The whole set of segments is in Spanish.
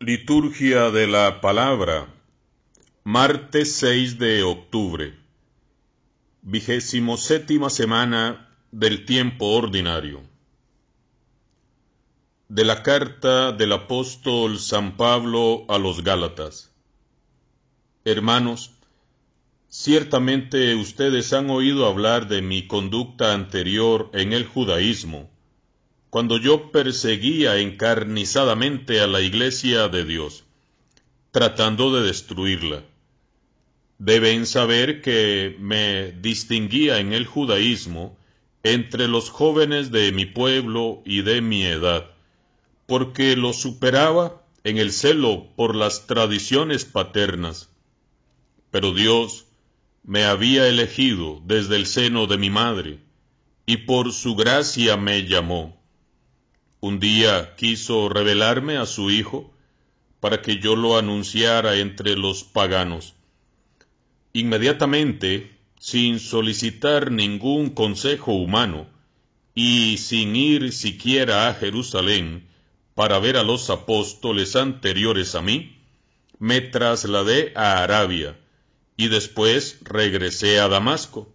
Liturgia de la Palabra, martes 6 de octubre, 27ª semana del tiempo ordinario. De la carta del apóstol San Pablo a los Gálatas. Hermanos, ciertamente ustedes han oído hablar de mi conducta anterior en el judaísmo, cuando yo perseguía encarnizadamente a la Iglesia de Dios, tratando de destruirla. Deben saber que me distinguía en el judaísmo entre los jóvenes de mi pueblo y de mi edad, porque los superaba en el celo por las tradiciones paternas. Pero Dios me había elegido desde el seno de mi madre, y por su gracia me llamó. Un día quiso revelarme a su Hijo, para que yo lo anunciara entre los paganos. Inmediatamente, sin solicitar ningún consejo humano, y sin ir siquiera a Jerusalén para ver a los apóstoles anteriores a mí, me trasladé a Arabia, y después regresé a Damasco.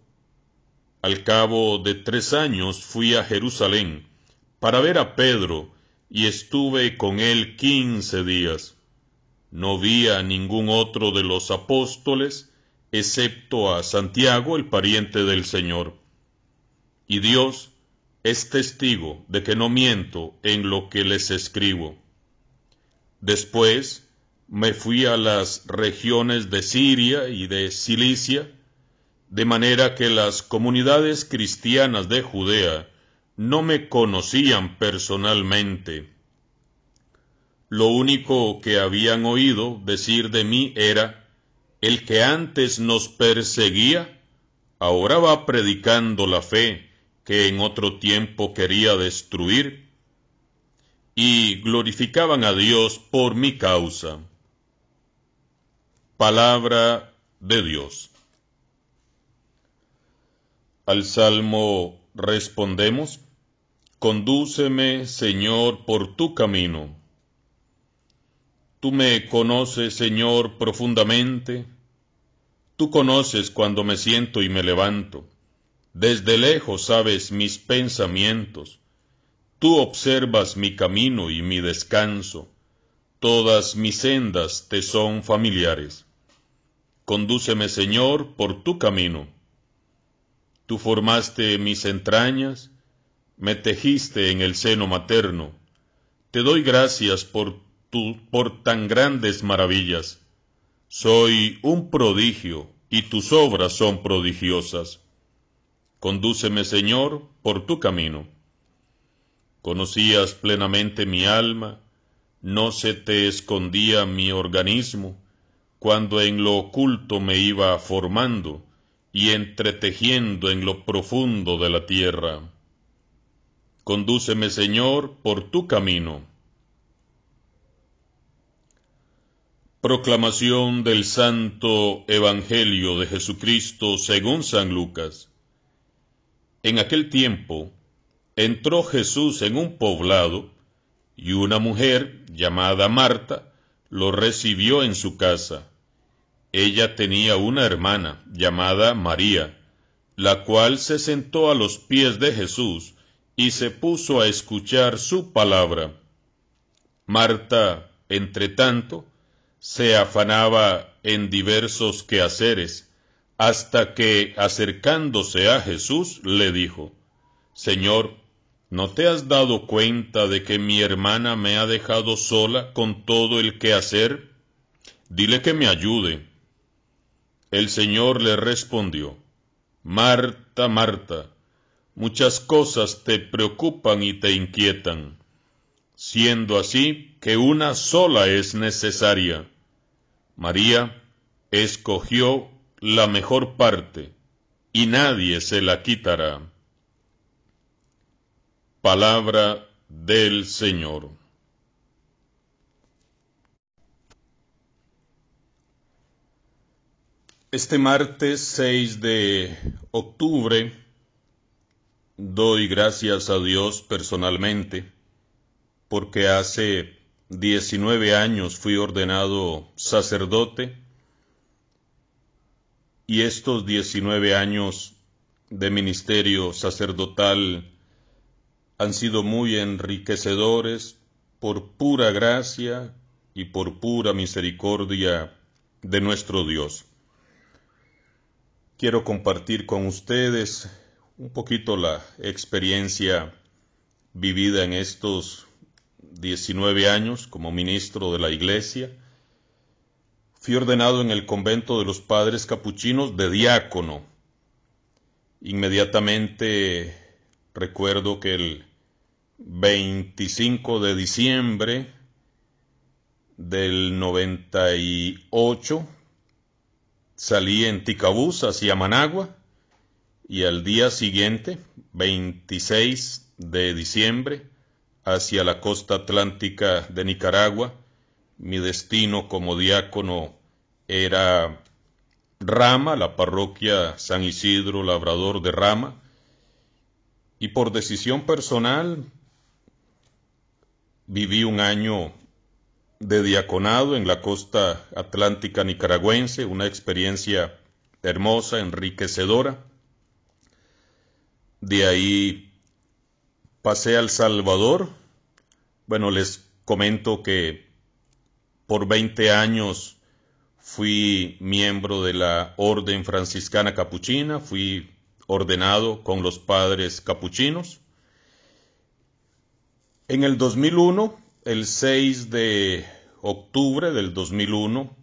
Al cabo de 3 años fui a Jerusalén, para ver a Pedro, y estuve con él 15 días. No vi a ningún otro de los apóstoles, excepto a Santiago, el pariente del Señor. Y Dios es testigo de que no miento en lo que les escribo. Después me fui a las regiones de Siria y de Cilicia, de manera que las comunidades cristianas de Judea no me conocían personalmente. Lo único que habían oído decir de mí era: el que antes nos perseguía, ahora va predicando la fe que en otro tiempo quería destruir, y glorificaban a Dios por mi causa. Palabra de Dios. Al Salmo respondemos: Condúceme, Señor, por tu camino. Tú me conoces, Señor, profundamente. Tú conoces cuando me siento y me levanto. Desde lejos sabes mis pensamientos. Tú observas mi camino y mi descanso. Todas mis sendas te son familiares. Condúceme, Señor, por tu camino. Tú formaste mis entrañas, me tejiste en el seno materno. Te doy gracias por tan grandes maravillas. Soy un prodigio, y tus obras son prodigiosas. Condúceme, Señor, por tu camino. Conocías plenamente mi alma, no se te escondía mi organismo, cuando en lo oculto me iba formando y entretejiendo en lo profundo de la tierra. Condúceme, Señor, por tu camino. Proclamación del Santo Evangelio de Jesucristo según San Lucas. En aquel tiempo, entró Jesús en un poblado, y una mujer llamada Marta lo recibió en su casa. Ella tenía una hermana llamada María, la cual se sentó a los pies de Jesús y se puso a escuchar su palabra. Marta, entretanto, se afanaba en diversos quehaceres, hasta que, acercándose a Jesús, le dijo: Señor, ¿no te has dado cuenta de que mi hermana me ha dejado sola con todo el quehacer? Dile que me ayude. El Señor le respondió: Marta, Marta, muchas cosas te preocupan y te inquietan, siendo así que una sola es necesaria. María escogió la mejor parte, y nadie se la quitará. Palabra del Señor. Este martes 6 de octubre doy gracias a Dios personalmente, porque hace 19 años fui ordenado sacerdote y estos 19 años de ministerio sacerdotal han sido muy enriquecedores por pura gracia y por pura misericordia de nuestro Dios. Quiero compartir con ustedes un poquito la experiencia vivida en estos 19 años como ministro de la Iglesia. Fui ordenado en el convento de los padres capuchinos de diácono. Inmediatamente recuerdo que el 25 de diciembre del 98 salí en Ticabús hacia Managua y al día siguiente, 26 de diciembre, hacia la costa atlántica de Nicaragua. Mi destino como diácono era Rama, la parroquia San Isidro Labrador de Rama, y por decisión personal viví un año de diaconado en la costa atlántica nicaragüense, una experiencia hermosa, enriquecedora. De ahí pasé a El Salvador. Bueno, les comento que por 20 años fui miembro de la Orden Franciscana Capuchina, fui ordenado con los padres capuchinos. En el 2001, el 6 de octubre del 2001,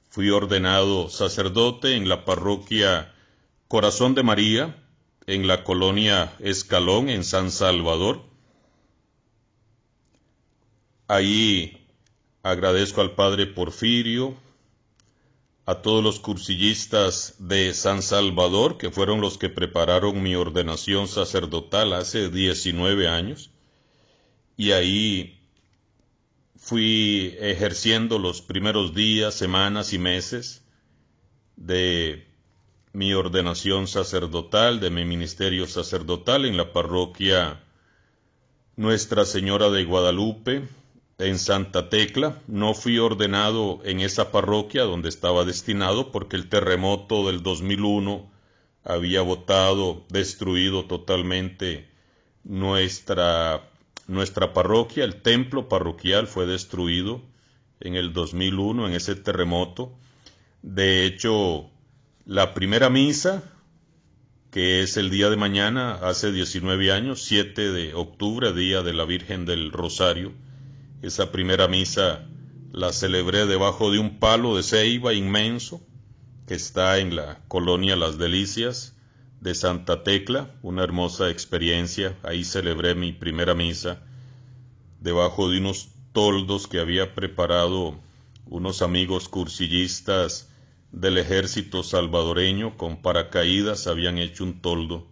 fui ordenado sacerdote en la parroquia Corazón de María, en la colonia Escalón, en San Salvador. Ahí agradezco al padre Porfirio, a todos los cursillistas de San Salvador, que fueron los que prepararon mi ordenación sacerdotal hace 19 años. Y ahí fui ejerciendo los primeros días, semanas y meses de mi ordenación sacerdotal, de mi ministerio sacerdotal en la parroquia Nuestra Señora de Guadalupe, en Santa Tecla. No fui ordenado en esa parroquia donde estaba destinado porque el terremoto del 2001 había destruido totalmente nuestra parroquia. El templo parroquial fue destruido en el 2001 en ese terremoto. De hecho, la primera misa, que es el día de mañana, hace 19 años, 7 de octubre, día de la Virgen del Rosario, esa primera misa la celebré debajo de un palo de ceiba inmenso que está en la colonia Las Delicias de Santa Tecla, una hermosa experiencia. Ahí celebré mi primera misa debajo de unos toldos que había preparado unos amigos cursillistas del ejército salvadoreño con paracaídas. Habían hecho un toldo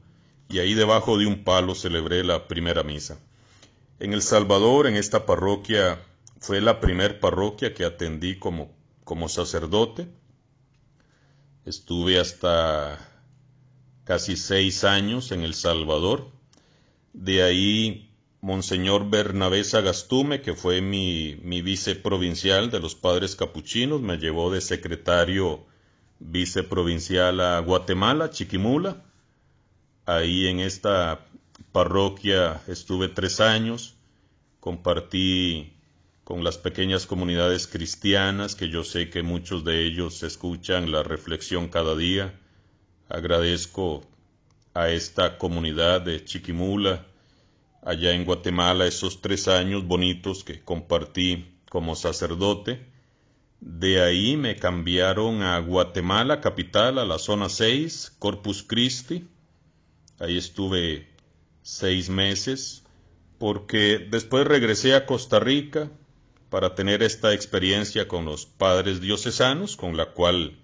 y ahí debajo de un palo celebré la primera misa. En El Salvador, en esta parroquia, fue la primer parroquia que atendí como sacerdote. Estuve hasta casi 6 años en El Salvador. De ahí, Monseñor Bernabé Sagastume, que fue mi viceprovincial de los padres capuchinos, me llevó de secretario viceprovincial a Guatemala, Chiquimula. Ahí en esta parroquia estuve 3 años, compartí con las pequeñas comunidades cristianas, que yo sé que muchos de ellos escuchan la reflexión cada día. Agradezco a esta comunidad de Chiquimula, allá en Guatemala, esos 3 años bonitos que compartí como sacerdote. De ahí me cambiaron a Guatemala, capital, a la zona 6, Corpus Christi. Ahí estuve 6 meses, porque después regresé a Costa Rica para tener esta experiencia con los padres diocesanos, con la cual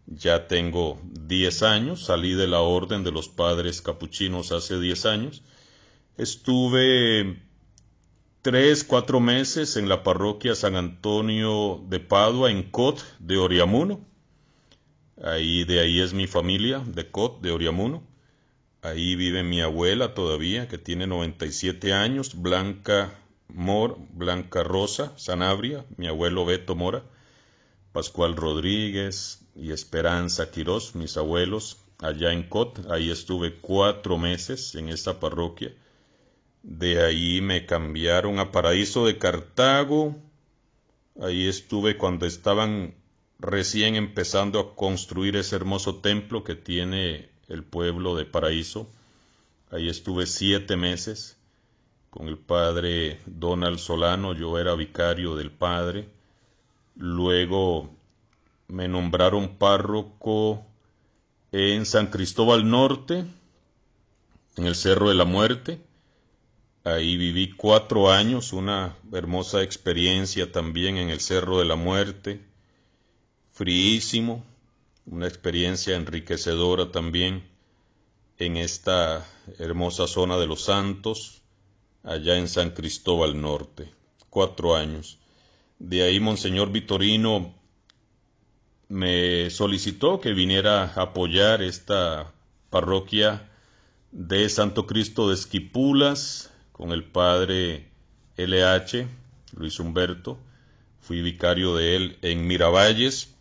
ya tengo 10 años. Salí de la orden de los padres capuchinos hace 10 años. Estuve 3-4 meses en la parroquia San Antonio de Padua, en Cot de Oriamuno. De ahí es mi familia, de Cot de Oriamuno. Ahí vive mi abuela todavía, que tiene 97 años, Blanca Blanca Rosa Sanabria, mi abuelo Beto Mora, Pascual Rodríguez y Esperanza Quirós, mis abuelos, allá en Cot. Ahí estuve 4 meses en esta parroquia. De ahí me cambiaron a Paraíso de Cartago. Ahí estuve cuando estaban recién empezando a construir ese hermoso templo que tiene el pueblo de Paraíso. Ahí estuve 7 meses con el padre Donald Solano. Yo era vicario del padre. Luego me nombraron párroco en San Cristóbal Norte, en el Cerro de la Muerte. Ahí viví 4 años, una hermosa experiencia también en el Cerro de la Muerte, fríísimo, una experiencia enriquecedora también en esta hermosa zona de los Santos, allá en San Cristóbal Norte, 4 años. De ahí Monseñor Vitorino me solicitó que viniera a apoyar esta parroquia de Santo Cristo de Esquipulas, con el padre LH, Luis Humberto. Fui vicario de él en Miravalles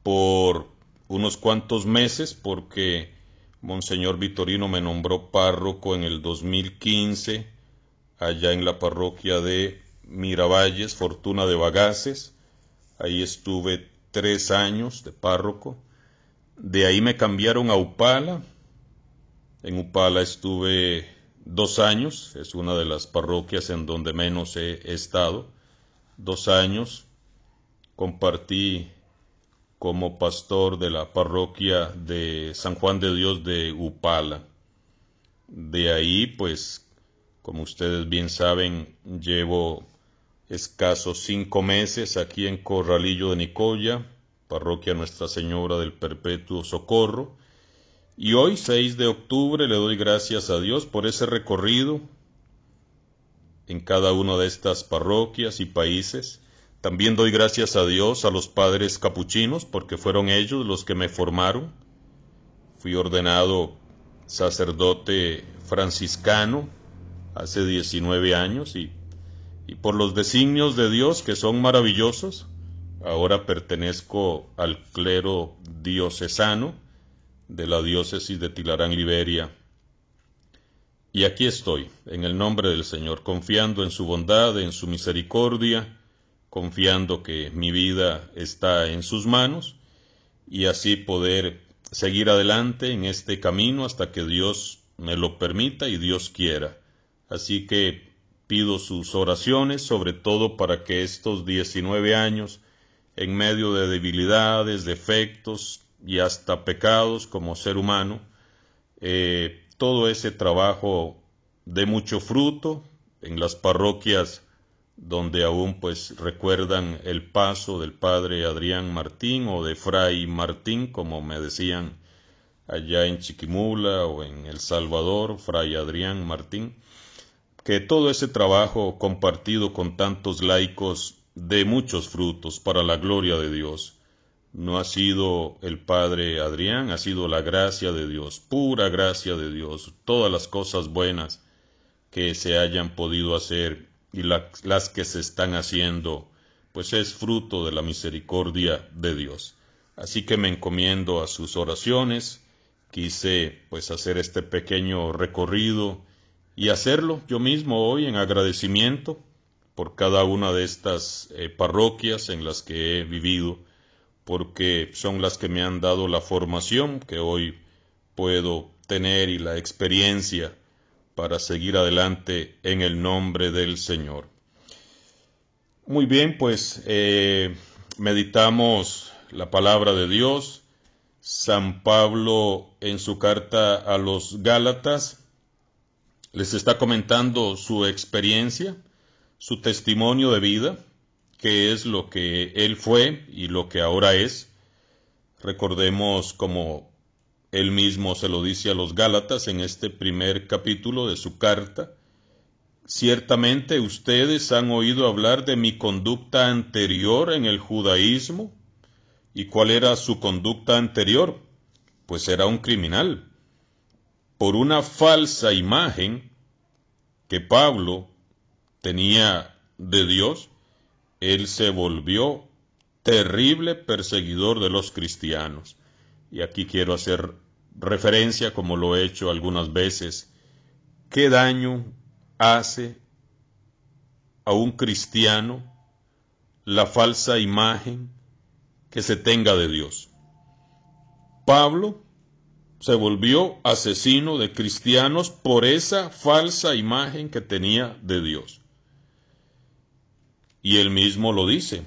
por unos cuantos meses, porque Monseñor Vitorino me nombró párroco en el 2015, allá en la parroquia de Miravalles, Fortuna de Bagaces. Ahí estuve 3 años de párroco. De ahí me cambiaron a Upala. En Upala estuve 2 años, es una de las parroquias en donde menos he estado. 2 años compartí como pastor de la parroquia de San Juan de Dios de Upala. De ahí, pues, como ustedes bien saben, llevo escasos 5 meses aquí en Corralillo de Nicoya, parroquia Nuestra Señora del Perpetuo Socorro. Y hoy, 6 de octubre, le doy gracias a Dios por ese recorrido en cada una de estas parroquias y países. También doy gracias a Dios a los padres capuchinos, porque fueron ellos los que me formaron. Fui ordenado sacerdote franciscano hace 19 años y por los designios de Dios, que son maravillosos, ahora pertenezco al clero diocesano de la diócesis de Tilarán, Liberia. Y aquí estoy, en el nombre del Señor, confiando en su bondad, en su misericordia, confiando que mi vida está en sus manos, y así poder seguir adelante en este camino hasta que Dios me lo permita y Dios quiera. Así que pido sus oraciones, sobre todo para que estos 19 años, en medio de debilidades, defectos y hasta pecados como ser humano, todo ese trabajo dé mucho fruto en las parroquias donde aún pues recuerdan el paso del padre Adrián Martín o de fray Martín, como me decían allá en Chiquimula o en El Salvador, fray Adrián Martín. Que todo ese trabajo compartido con tantos laicos dé muchos frutos para la gloria de Dios. No ha sido el padre Adrián, ha sido la gracia de Dios, pura gracia de Dios. Todas las cosas buenas que se hayan podido hacer y las que se están haciendo, pues es fruto de la misericordia de Dios. Así que me encomiendo a sus oraciones. Quise pues hacer este pequeño recorrido y hacerlo yo mismo hoy en agradecimiento por cada una de estas parroquias en las que he vivido, porque son las que me han dado la formación que hoy puedo tener y la experiencia para seguir adelante en el nombre del Señor. Muy bien, pues meditamos la palabra de Dios. San Pablo en su carta a los Gálatas les está comentando su experiencia, su testimonio de vida, qué es lo que él fue y lo que ahora es. Recordemos como él mismo se lo dice a los Gálatas en este primer capítulo de su carta: ciertamente ustedes han oído hablar de mi conducta anterior en el judaísmo. ¿Y cuál era su conducta anterior? Pues era un criminal. Por una falsa imagen que Pablo tenía de Dios, él se volvió terrible perseguidor de los cristianos. Y aquí quiero hacer referencia, como lo he hecho algunas veces, qué daño hace a un cristiano la falsa imagen que se tenga de Dios. Pablo se volvió asesino de cristianos por esa falsa imagen que tenía de Dios. Y él mismo lo dice: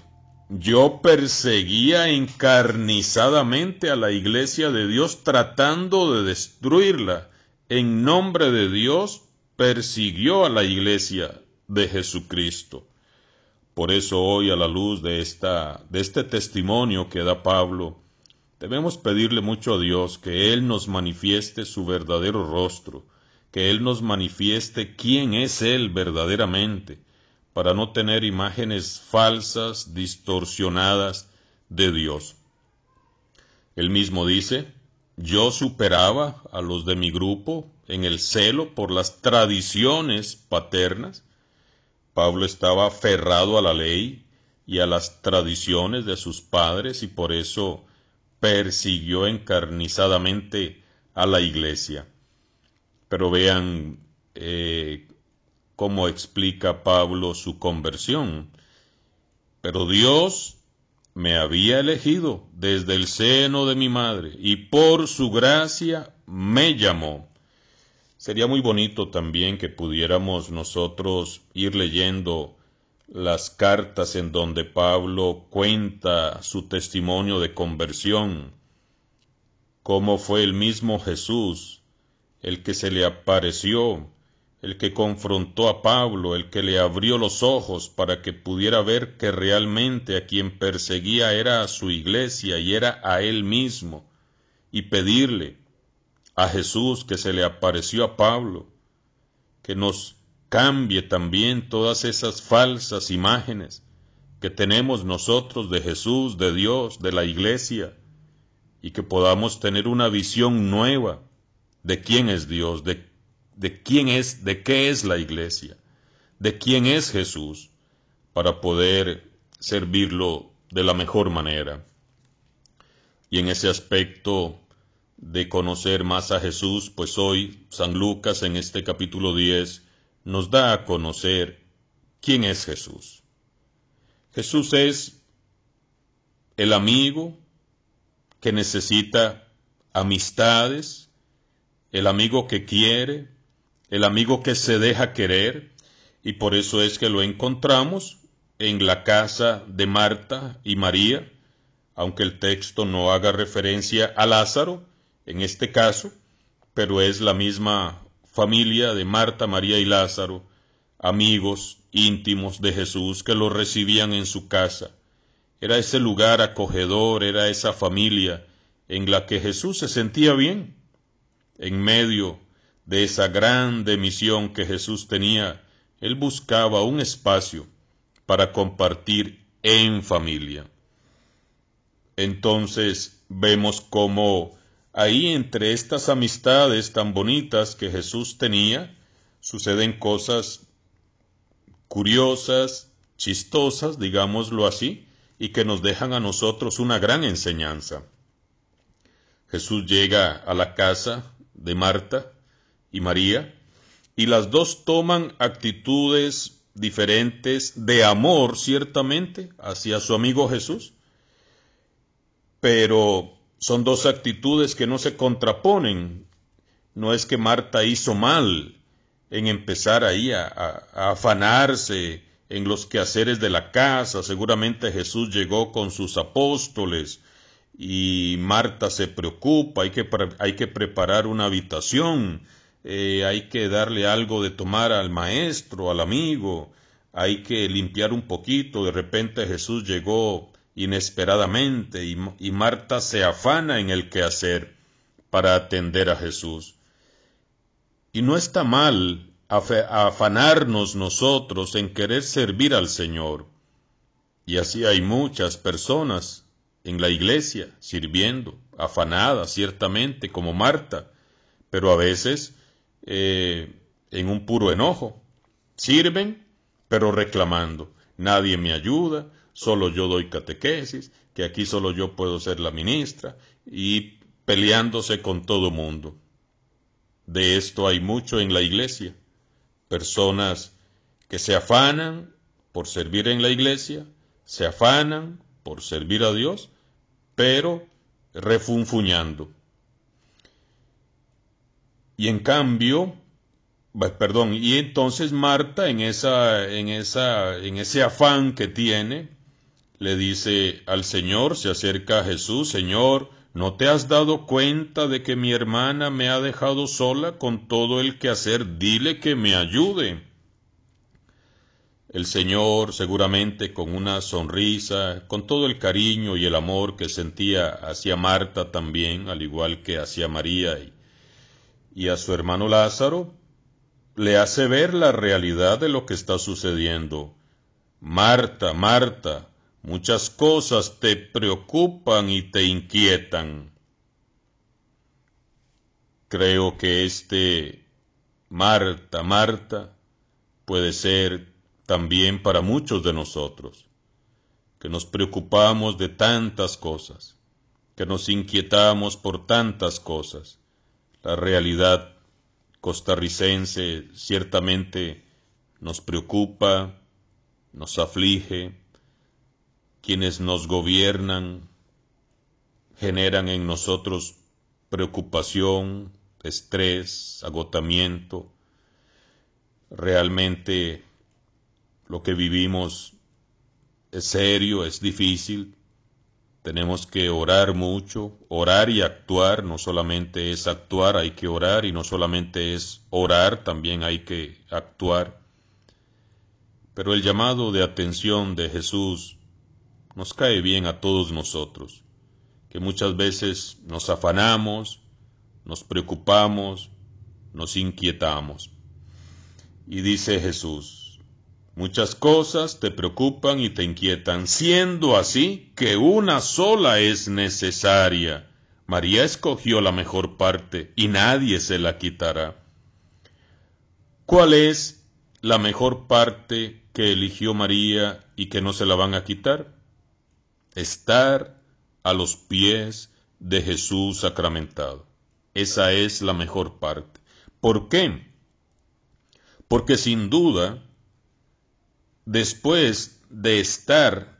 yo perseguía encarnizadamente a la iglesia de Dios tratando de destruirla. En nombre de Dios persiguió a la iglesia de Jesucristo. Por eso hoy, a la luz de este testimonio que da Pablo, debemos pedirle mucho a Dios que Él nos manifieste su verdadero rostro, que Él nos manifieste quién es Él verdaderamente, para no tener imágenes falsas, distorsionadas de Dios. Él mismo dice: yo superaba a los de mi grupo en el celo por las tradiciones paternas. Pablo estaba aferrado a la ley y a las tradiciones de sus padres, y por eso persiguió encarnizadamente a la iglesia. Pero vean cómo explica Pablo su conversión. Pero Dios me había elegido desde el seno de mi madre, y por su gracia me llamó. Sería muy bonito también que pudiéramos nosotros ir leyendo las cartas en donde Pablo cuenta su testimonio de conversión, cómo fue el mismo Jesús el que se le apareció, el que confrontó a Pablo, el que le abrió los ojos para que pudiera ver que realmente a quien perseguía era a su iglesia y era a él mismo, y pedirle a Jesús que se le apareció a Pablo, que nos cambie también todas esas falsas imágenes que tenemos nosotros de Jesús, de Dios, de la iglesia, y que podamos tener una visión nueva de quién es Dios, de qué es la iglesia, de quién es Jesús, para poder servirlo de la mejor manera. Y en ese aspecto de conocer más a Jesús, pues hoy San Lucas en este capítulo 10 nos da a conocer quién es Jesús. Jesús es el amigo que necesita amistades, el amigo que quiere, el amigo que se deja querer, y por eso es que lo encontramos en la casa de Marta y María, aunque el texto no haga referencia a Lázaro en este caso, pero es la misma familia de Marta, María y Lázaro, amigos íntimos de Jesús que lo recibían en su casa. Era ese lugar acogedor, era esa familia en la que Jesús se sentía bien, en medio de esa grande misión que Jesús tenía. Él buscaba un espacio para compartir en familia. Entonces vemos cómo ahí, entre estas amistades tan bonitas que Jesús tenía, suceden cosas curiosas, chistosas, digámoslo así, y que nos dejan a nosotros una gran enseñanza. Jesús llega a la casa de Marta y María, y las dos toman actitudes diferentes de amor, ciertamente, hacia su amigo Jesús, pero son dos actitudes que no se contraponen. No es que Marta hizo mal en empezar ahí a afanarse en los quehaceres de la casa. Seguramente Jesús llegó con sus apóstoles y Marta se preocupa, hay que preparar una habitación, hay que darle algo de tomar al maestro, al amigo, hay que limpiar un poquito. De repente Jesús llegó inesperadamente y Marta se afana en el quehacer para atender a Jesús. Y no está mal afanarnos nosotros en querer servir al Señor. Y así hay muchas personas en la iglesia sirviendo, afanadas ciertamente como Marta, pero a veces en un puro enojo. Sirven pero reclamando, nadie me ayuda, solo yo doy catequesis, que aquí solo yo puedo ser la ministra, y peleándose con todo mundo. De esto hay mucho en la iglesia, personas que se afanan por servir en la iglesia, se afanan por servir a Dios, pero refunfuñando. Y en cambio, y entonces Marta en ese afán que tiene, le dice al Señor, se acerca a Jesús, Señor, ¿no te has dado cuenta de que mi hermana me ha dejado sola con todo el quehacer? Dile que me ayude. El Señor, seguramente con una sonrisa, con todo el cariño y el amor que sentía hacia Marta también, al igual que hacia María y a su hermano Lázaro, le hace ver la realidad de lo que está sucediendo. Marta, Marta, muchas cosas te preocupan y te inquietan. Creo que Marta, Marta, puede ser también para muchos de nosotros, que nos preocupamos de tantas cosas, que nos inquietamos por tantas cosas. La realidad costarricense ciertamente nos preocupa, nos aflige. Quienes nos gobiernan generan en nosotros preocupación, estrés, agotamiento. Realmente lo que vivimos es serio, es difícil. Tenemos que orar mucho, orar y actuar. No solamente es actuar, hay que orar, y no solamente es orar, también hay que actuar. Pero el llamado de atención de Jesús nos cae bien a todos nosotros, que muchas veces nos afanamos, nos preocupamos, nos inquietamos. Y dice Jesús, muchas cosas te preocupan y te inquietan, siendo así que una sola es necesaria. María escogió la mejor parte y nadie se la quitará. ¿Cuál es la mejor parte que eligió María y que no se la van a quitar? Estar a los pies de Jesús sacramentado. Esa es la mejor parte. ¿Por qué? Porque sin duda, después de estar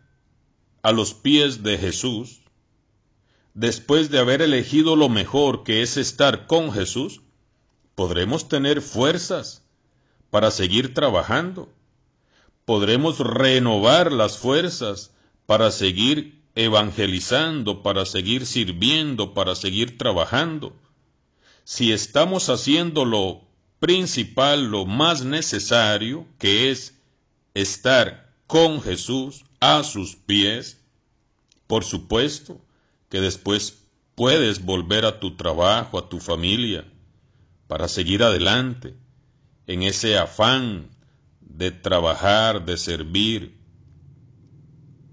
a los pies de Jesús, después de haber elegido lo mejor, que es estar con Jesús, podremos tener fuerzas para seguir trabajando. Podremos renovar las fuerzas para seguir evangelizando, para seguir sirviendo, para seguir trabajando. Si estamos haciendo lo principal, lo más necesario, que es estar con Jesús a sus pies, por supuesto que después puedes volver a tu trabajo, a tu familia, para seguir adelante en ese afán de trabajar, de servir,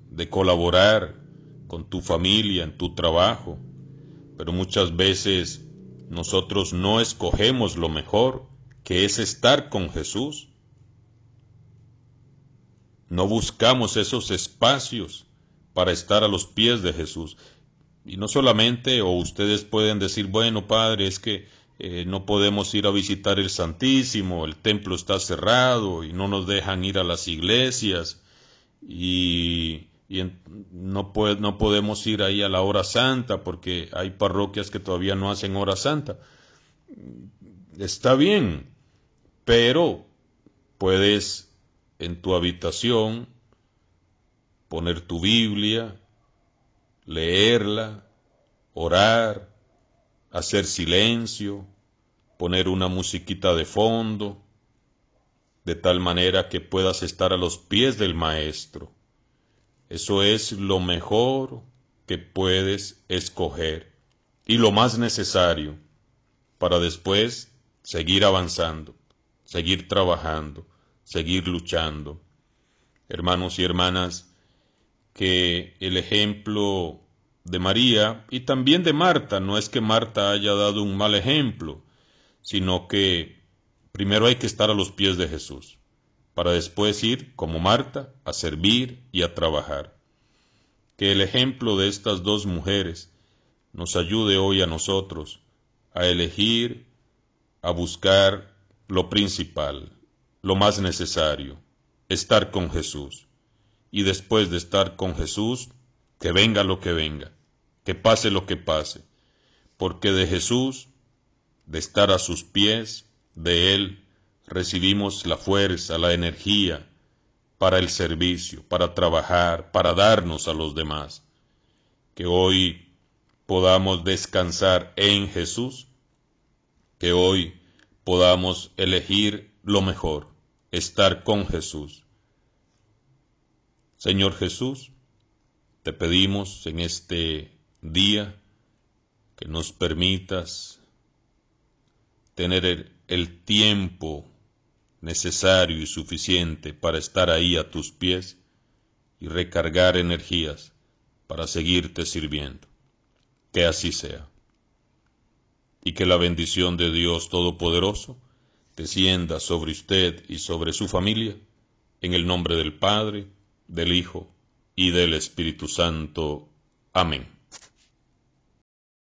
de colaborar con tu familia, en tu trabajo. Pero muchas veces nosotros no escogemos lo mejor, que es estar con Jesús. No buscamos esos espacios para estar a los pies de Jesús. Y no solamente, o ustedes pueden decir, bueno, Padre, es que no podemos ir a visitar el Santísimo, el templo está cerrado y no nos dejan ir a las iglesias no podemos ir ahí a la hora santa porque hay parroquias que todavía no hacen hora santa. Está bien, pero puedes en tu habitación poner tu Biblia, leerla, orar, hacer silencio, poner una musiquita de fondo, de tal manera que puedas estar a los pies del Maestro. Eso es lo mejor que puedes escoger y lo más necesario para después seguir avanzando, seguir trabajando, seguir luchando. Hermanos y hermanas, que el ejemplo de María y también de Marta, no es que Marta haya dado un mal ejemplo, sino que primero hay que estar a los pies de Jesús. para después ir, como Marta, a servir y a trabajar. Que el ejemplo de estas dos mujeres nos ayude hoy a nosotros a elegir, a buscar lo principal, lo más necesario, estar con Jesús. Y después de estar con Jesús, que venga lo que venga, que pase lo que pase, porque de Jesús, de estar a sus pies, de Él, recibimos la fuerza, la energía para el servicio, para trabajar, para darnos a los demás. Que hoy podamos descansar en Jesús, que hoy podamos elegir lo mejor, estar con Jesús. Señor Jesús, te pedimos en este día que nos permitas tener el tiempo necesario y suficiente para estar ahí a tus pies y recargar energías para seguirte sirviendo. Que así sea. Y que la bendición de Dios Todopoderoso descienda sobre usted y sobre su familia, en el nombre del Padre, del Hijo y del Espíritu Santo. Amén.